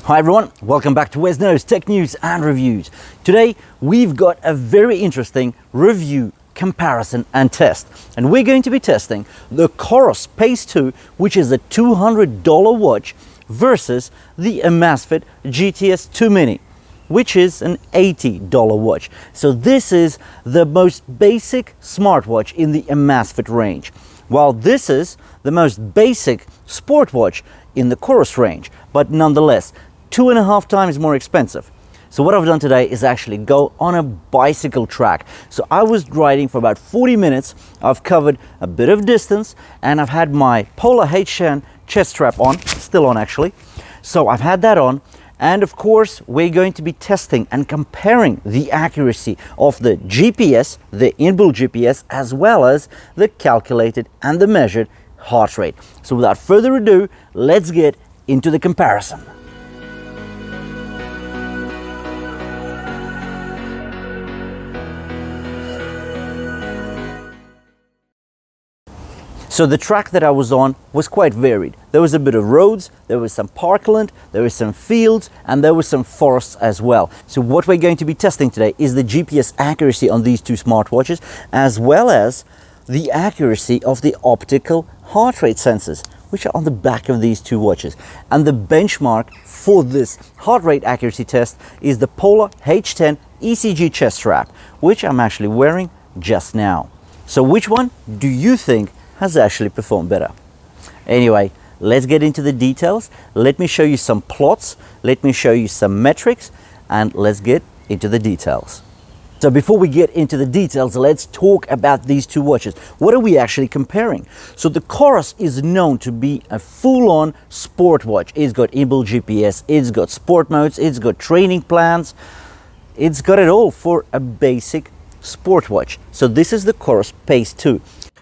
Hi everyone, welcome back to Wes Knows Tech News and Reviews. Today we've got a very interesting review, comparison and test. And we're going to be testing the Coros Pace 2, which is a $200 watch, versus the Amazfit GTS 2 Mini, which is an $80 watch. So this is the most basic smartwatch in the Amazfit range, while this is the most basic sport watch in the Coros range, but nonetheless 2.5 times more expensive. So what I've done today is actually go on a bicycle track. So I was riding for about 40 minutes. I've covered a bit of distance and I've had my Polar H10 chest strap on, still on actually. So I've had that on, and of course we're going to be testing and comparing the accuracy of the GPS, the inbuilt GPS, as well as the calculated and the measured heart rate. So without further ado, let's get into the comparison. So the track that I was on was quite varied. There was a bit of roads, there was some parkland, there was some fields, and there was some forests as well. So what we're going to be testing today is the GPS accuracy on these two smartwatches, as well as the accuracy of the optical heart rate sensors, which are on the back of these two watches. And the benchmark for this heart rate accuracy test is the Polar H10 ECG chest strap, which I'm actually wearing just now. So which one do you think has actually performed better? Anyway, let's get into the details. Let me show you some plots, let me show you some metrics, and let's get into the details. So before we get into the details, let's talk about these two watches. What are we actually comparing? So the Coros is known to be a full-on sport watch. It's got inbuilt GPS, it's got sport modes, it's got training plans, it's got it all for a basic sport watch. So this is the Coros Pace 2.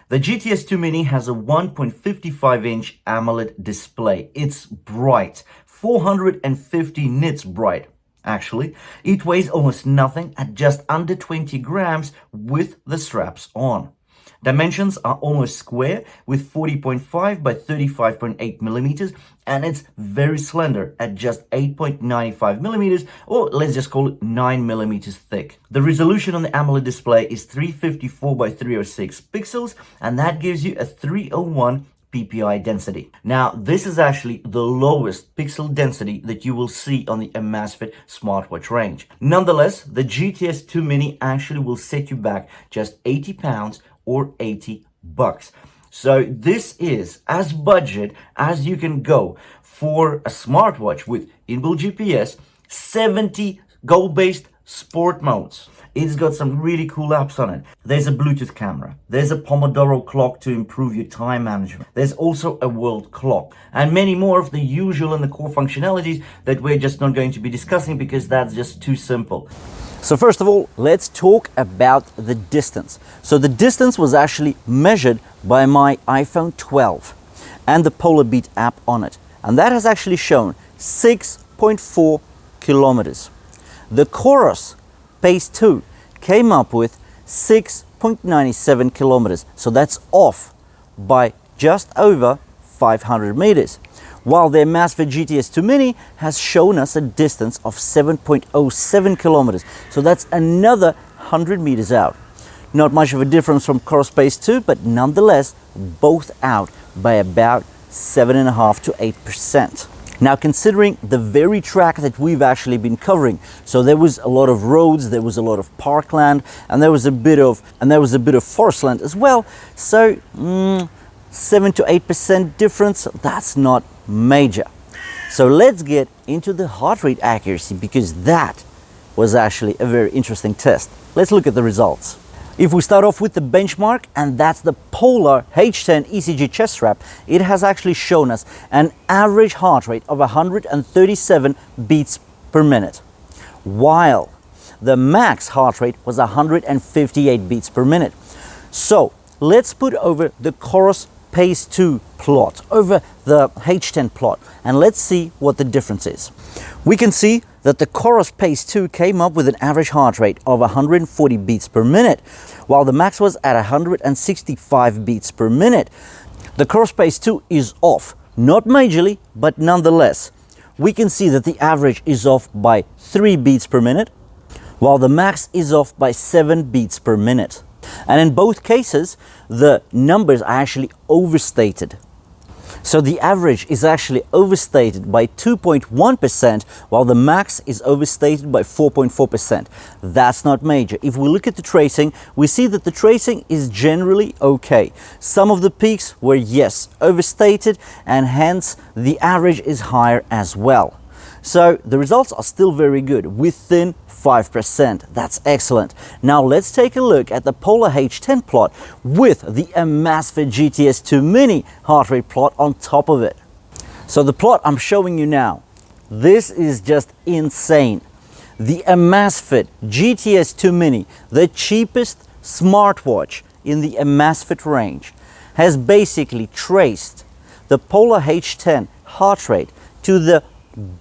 The GTS 2 Mini has a 1.55-inch AMOLED display. It's bright, 450 nits bright, actually. It weighs almost nothing at just under 20 grams with the straps on. Dimensions are almost square with 40.5 by 35.8 millimeters, and it's very slender at just 8.95 millimeters, or let's just call it 9 millimeters thick. The resolution on the AMOLED display is 354 by 306 pixels, and that gives you a 301 PPI density. Now, this is actually the lowest pixel density that you will see on the Amazfit smartwatch range. Nonetheless, the GTS 2 Mini actually will set you back just 80 pounds or 80 bucks. So this is as budget as you can go for a smartwatch with inbuilt GPS, 70 goal-based sport modes. It's got some really cool apps on it. There's a Bluetooth camera. There's a Pomodoro clock to improve your time management. There's also a world clock, and many more of the usual and the core functionalities that we're just not going to be discussing because that's just too simple. So first of all, let's talk about the distance. So the distance was actually measured by my iPhone 12 and the Polar Beat app on it. And that has actually shown 6.4 kilometers. The Coros Pace 2 came up with 6.97 kilometers. So that's off by just over 500 meters. While the Amazfit GTS 2 Mini has shown us a distance of 7.07 kilometers. So that's another 100 meters out. Not much of a difference from Coros Pace 2, but nonetheless, both out by about 7.5 to 8%. Now, considering the very track that we've actually been covering, so there was a lot of roads, there was a lot of parkland, and there was a bit of forestland as well. So 7 to 8% difference, that's not major. So let's get into the heart rate accuracy, because that was actually a very interesting test. Let's look at the results. If we start off with the benchmark, and that's the Polar H10 ECG chest strap, it has actually shown us an average heart rate of 137 beats per minute, while the max heart rate was 158 beats per minute. So let's put over the Coros Pace 2 plot over the H10 plot, and let's see what the difference is. We can see that the Coros Pace 2 came up with an average heart rate of 140 beats per minute, while the max was at 165 beats per minute. The Coros Pace 2 is off, not majorly, but nonetheless. we can see that the average is off by 3 beats per minute, while the max is off by 7 beats per minute. And in both cases, the numbers are actually overstated. So the average is actually overstated by 2.1%, while the max is overstated by 4.4%. That's not major. If we look at the tracing, we see that the tracing is generally okay. Some of the peaks were, yes, overstated, and hence the average is higher as well. So the results are still very good, within 5%. That's excellent. Now let's take a look at the Polar H10 plot with the Amazfit GTS 2 Mini heart rate plot on top of it. So the plot I'm showing you now, this is just insane. The Amazfit GTS 2 Mini, the cheapest smartwatch in the Amazfit range, has basically traced the Polar H10 heart rate to the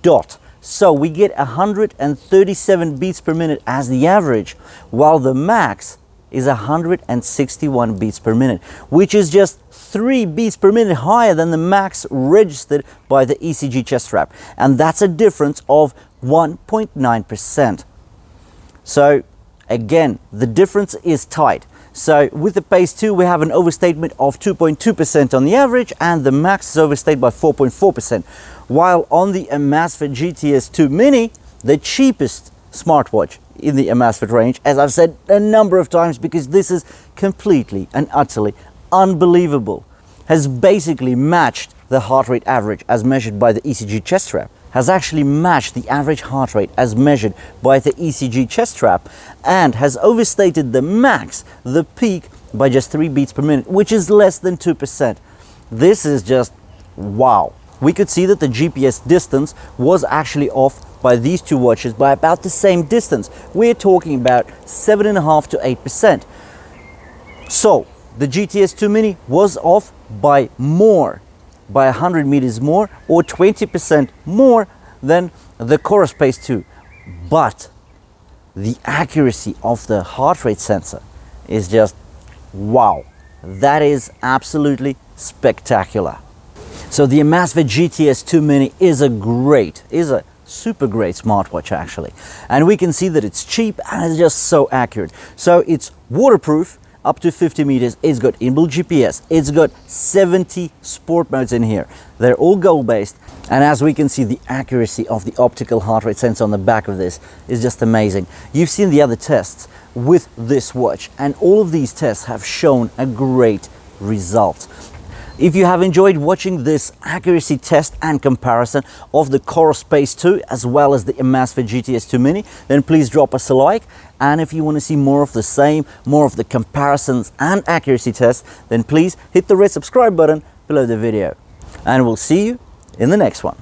dot. So we get 137 beats per minute as the average, while the max is 161 beats per minute, which is just 3 beats per minute higher than the max registered by the ECG chest strap. And that's a difference of 1.9%. So again, the difference is tight. So with the Pace 2, we have an overstatement of 2.2% on the average, and the max is overstated by 4.4%. While on the Amazfit GTS 2 Mini, the cheapest smartwatch in the Amazfit range, as I've said a number of times, because this is completely and utterly unbelievable, has basically matched the heart rate average as measured by the ECG chest strap, has actually matched the average heart rate as measured by the ECG chest strap, and has overstated the max, the peak, by just 3 beats per minute, which is less than 2%. This is just wow. We could see that the GPS distance was actually off by these two watches by about the same distance. We're talking about 7.5 to 8%. So the GTS 2 Mini was off by more, by 100 meters more, or 20% more than the Coros Pace 2. But the accuracy of the heart rate sensor is just wow. That is absolutely spectacular. So the Amazfit GTS 2 Mini is a super great smartwatch actually. And we can see that it's cheap and it's just so accurate. So it's waterproof up to 50 meters. It's got inbuilt GPS. It's got 70 sport modes in here. They're all goal-based. And as we can see, the accuracy of the optical heart rate sensor on the back of this is just amazing. You've seen the other tests with this watch, and all of these tests have shown a great result. If you have enjoyed watching this accuracy test and comparison of the Coros Pace 2 as well as the Amazfit GTS 2 Mini, then please drop us a like. And if you want to see more of the same, more of the comparisons and accuracy tests, then please hit the red subscribe button below the video. And we'll see you in the next one.